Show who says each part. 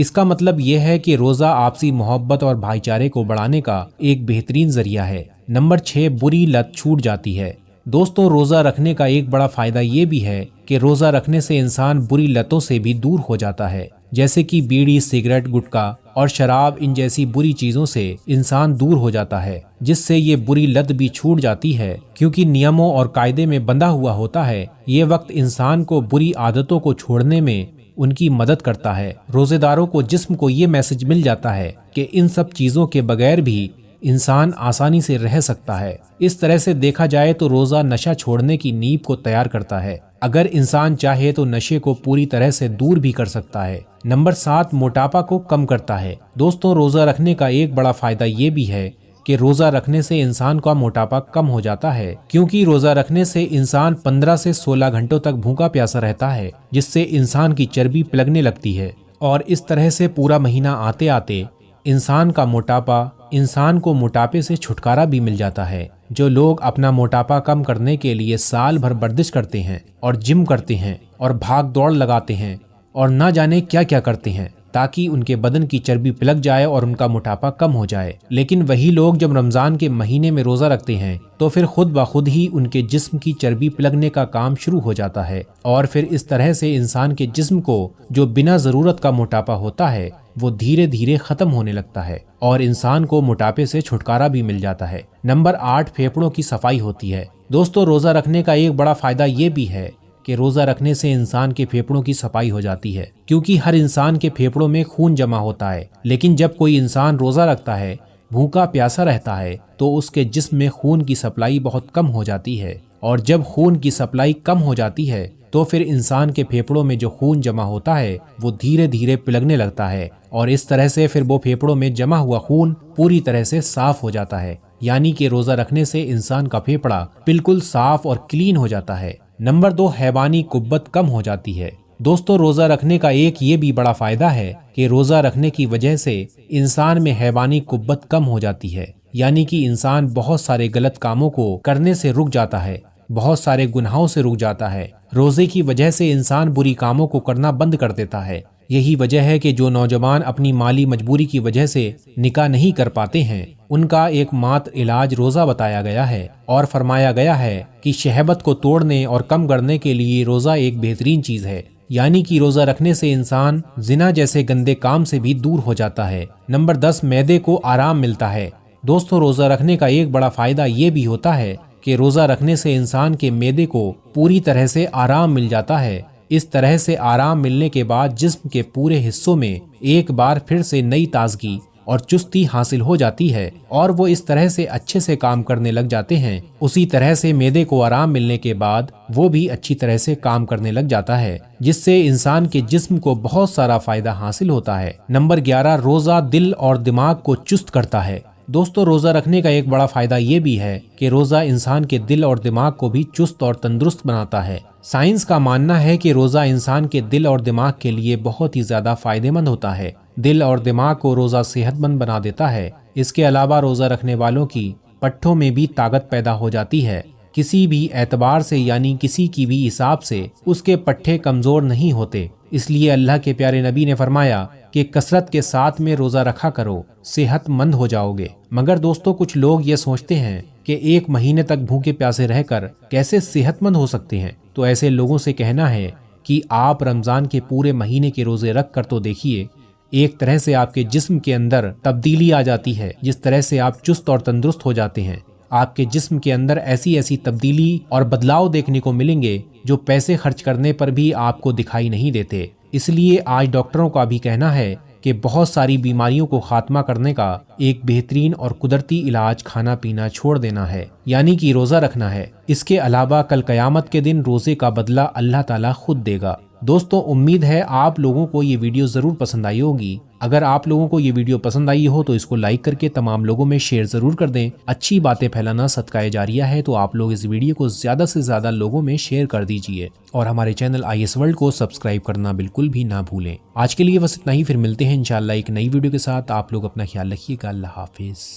Speaker 1: اس کا مطلب یہ ہے کہ روزہ آپسی محبت اور بھائی چارے کو بڑھانے کا ایک بہترین ذریعہ ہے۔ نمبر 6، بری لت چھوٹ جاتی ہے۔ دوستوں، روزہ رکھنے کا ایک بڑا فائدہ یہ بھی ہے کہ روزہ رکھنے سے انسان بری لتوں سے بھی دور ہو جاتا ہے، جیسے کہ بیڑی، سگریٹ، گٹکا اور شراب، ان جیسی بری چیزوں سے انسان دور ہو جاتا ہے، جس سے یہ بری لت بھی چھوٹ جاتی ہے۔ کیونکہ نیموں اور قاعدے میں بندھا ہوا ہوتا ہے، یہ وقت انسان کو بری عادتوں کو چھوڑنے میں ان کی مدد کرتا ہے۔ روزے داروں کو جسم کو یہ میسج مل جاتا ہے کہ ان سب چیزوں کے بغیر بھی انسان آسانی سے رہ سکتا ہے۔ اس طرح سے دیکھا جائے تو روزہ نشہ چھوڑنے کی نیب کو تیار کرتا ہے۔ اگر انسان چاہے تو نشے کو پوری طرح سے دور بھی کر سکتا ہے۔ نمبر 7، موٹاپا کو کم کرتا ہے۔ دوستوں، روزہ رکھنے کا ایک بڑا فائدہ یہ بھی ہے کہ روزہ رکھنے سے انسان کا موٹاپا کم ہو جاتا ہے، کیونکہ روزہ رکھنے سے انسان 15 سے 16 گھنٹوں تک بھوکا پیاسا رہتا ہے، جس سے انسان کی چربی پلگنے لگتی ہے، اور اس طرح سے پورا مہینہ آتے آتے انسان کو موٹاپے سے چھٹکارا بھی مل جاتا ہے۔ جو لوگ اپنا موٹاپا کم کرنے کے لیے سال بھر ورزش کرتے ہیں اور جم کرتے ہیں اور بھاگ دوڑ لگاتے ہیں اور نہ جانے کیا کیا کرتے ہیں تاکہ ان کے بدن کی چربی پلک جائے اور ان کا موٹاپا کم ہو جائے، لیکن وہی لوگ جب رمضان کے مہینے میں روزہ رکھتے ہیں تو پھر خود بخود ہی ان کے جسم کی چربی پلگنے کا کام شروع ہو جاتا ہے، اور پھر اس طرح سے انسان کے جسم کو جو بنا ضرورت کا موٹاپا ہوتا ہے وہ دھیرے دھیرے ختم ہونے لگتا ہے اور انسان کو موٹاپے سے چھٹکارا بھی مل جاتا ہے۔ نمبر 8، پھیپھڑوں کی صفائی ہوتی ہے۔ دوستوں، روزہ رکھنے کا ایک بڑا فائدہ یہ بھی ہے کہ روزہ رکھنے سے انسان کے پھیپھڑوں کی صفائی ہو جاتی ہے، کیونکہ ہر انسان کے پھیپھڑوں میں خون جمع ہوتا ہے، لیکن جب کوئی انسان روزہ رکھتا ہے، بھوکا پیاسا رہتا ہے، تو اس کے جسم میں خون کی سپلائی بہت کم ہو جاتی ہے، اور جب خون کی سپلائی کم ہو جاتی ہے تو پھر انسان کے پھیپھڑوں میں جو خون جمع ہوتا ہے وہ دھیرے دھیرے پلگنے لگتا ہے، اور اس طرح سے پھر وہ پھیپھڑوں میں جمع ہوا خون پوری طرح سے صاف ہو جاتا ہے، یعنی کہ روزہ رکھنے سے انسان کا پھیپھڑا بالکل صاف اور کلین ہو جاتا ہے۔ نمبر 2، حیوانی قوت کم ہو جاتی ہے۔ دوستوں، روزہ رکھنے کا ایک یہ بھی بڑا فائدہ ہے کہ روزہ رکھنے کی وجہ سے انسان میں حیوانی قوت کم ہو جاتی ہے، یعنی کہ انسان بہت سارے غلط کاموں کو کرنے سے رک جاتا ہے، بہت سارے گناہوں سے رک جاتا ہے۔ روزے کی وجہ سے انسان بری کاموں کو کرنا بند کر دیتا ہے۔ یہی وجہ ہے کہ جو نوجوان اپنی مالی مجبوری کی وجہ سے نکاح نہیں کر پاتے ہیں، ان کا ایک ماتر علاج روزہ بتایا گیا ہے، اور فرمایا گیا ہے کہ شہوت کو توڑنے اور کم کرنے کے لیے روزہ ایک بہترین چیز ہے، یعنی کہ روزہ رکھنے سے انسان زنا جیسے گندے کام سے بھی دور ہو جاتا ہے۔ نمبر 10، معدے کو آرام ملتا ہے۔ دوستوں، روزہ رکھنے کا ایک بڑا فائدہ یہ بھی ہوتا ہے کہ روزہ رکھنے سے انسان کے معدے کو پوری طرح سے آرام مل جاتا ہے۔ اس طرح سے آرام ملنے کے بعد جسم کے پورے حصوں میں ایک بار پھر سے نئی تازگی اور چستی حاصل ہو جاتی ہے، اور وہ اس طرح سے اچھے سے کام کرنے لگ جاتے ہیں۔ اسی طرح سے معدے کو آرام ملنے کے بعد وہ بھی اچھی طرح سے کام کرنے لگ جاتا ہے، جس سے انسان کے جسم کو بہت سارا فائدہ حاصل ہوتا ہے۔ نمبر 11، روزہ دل اور دماغ کو چست کرتا ہے۔ دوستو، روزہ رکھنے کا ایک بڑا فائدہ یہ بھی ہے کہ روزہ انسان کے دل اور دماغ کو بھی چست اور تندرست بناتا ہے۔ سائنس کا ماننا ہے کہ روزہ انسان کے دل اور دماغ کے لیے بہت ہی زیادہ فائدہ مند ہوتا ہے۔ دل اور دماغ کو روزہ صحت مند بنا دیتا ہے۔ اس کے علاوہ روزہ رکھنے والوں کی پٹھوں میں بھی طاقت پیدا ہو جاتی ہے۔ کسی بھی اعتبار سے، یعنی کسی کی بھی حساب سے اس کے پٹھے کمزور نہیں ہوتے۔ اس لیے اللہ کے پیارے نبی نے فرمایا کہ کثرت کے ساتھ میں روزہ رکھا کرو، صحت مند ہو جاؤ گے۔ مگر دوستو، کچھ لوگ یہ سوچتے ہیں کہ ایک مہینے تک بھوکے پیاسے رہ کر کیسے صحت مند ہو سکتے ہیں، تو ایسے لوگوں سے کہنا ہے کہ آپ رمضان کے پورے مہینے کے روزے رکھ کر تو دیکھیے، ایک طرح سے آپ کے جسم کے اندر تبدیلی آ جاتی ہے، جس طرح سے آپ چست اور تندرست ہو جاتے ہیں۔ آپ کے جسم کے اندر ایسی تبدیلی اور بدلاؤ دیکھنے کو ملیں گے جو پیسے خرچ کرنے پر بھی آپ کو دکھائی نہیں دیتے۔ اس لیے آج ڈاکٹروں کا بھی کہنا ہے کہ بہت ساری بیماریوں کو خاتمہ کرنے کا ایک بہترین اور قدرتی علاج کھانا پینا چھوڑ دینا ہے، یعنی کہ روزہ رکھنا ہے۔ اس کے علاوہ کل قیامت کے دن روزے کا بدلہ اللہ تعالیٰ خود دے گا۔ دوستو، امید ہے آپ لوگوں کو یہ ویڈیو ضرور پسند آئی ہوگی۔ اگر آپ لوگوں کو یہ ویڈیو پسند آئی ہو تو اس کو لائک کر کے تمام لوگوں میں شیئر ضرور کر دیں۔ اچھی باتیں پھیلانا صدقہ جاریہ ہے، تو آپ لوگ اس ویڈیو کو زیادہ سے زیادہ لوگوں میں شیئر کر دیجئے، اور ہمارے چینل IS ورلڈ کو سبسکرائب کرنا بالکل بھی نہ بھولیں۔ آج کے لیے بس اتنا ہی، پھر ملتے ہیں انشاءاللہ ایک نئی ویڈیو کے ساتھ۔ آپ لوگ اپنا خیال رکھیے گا۔ اللہ حافظ۔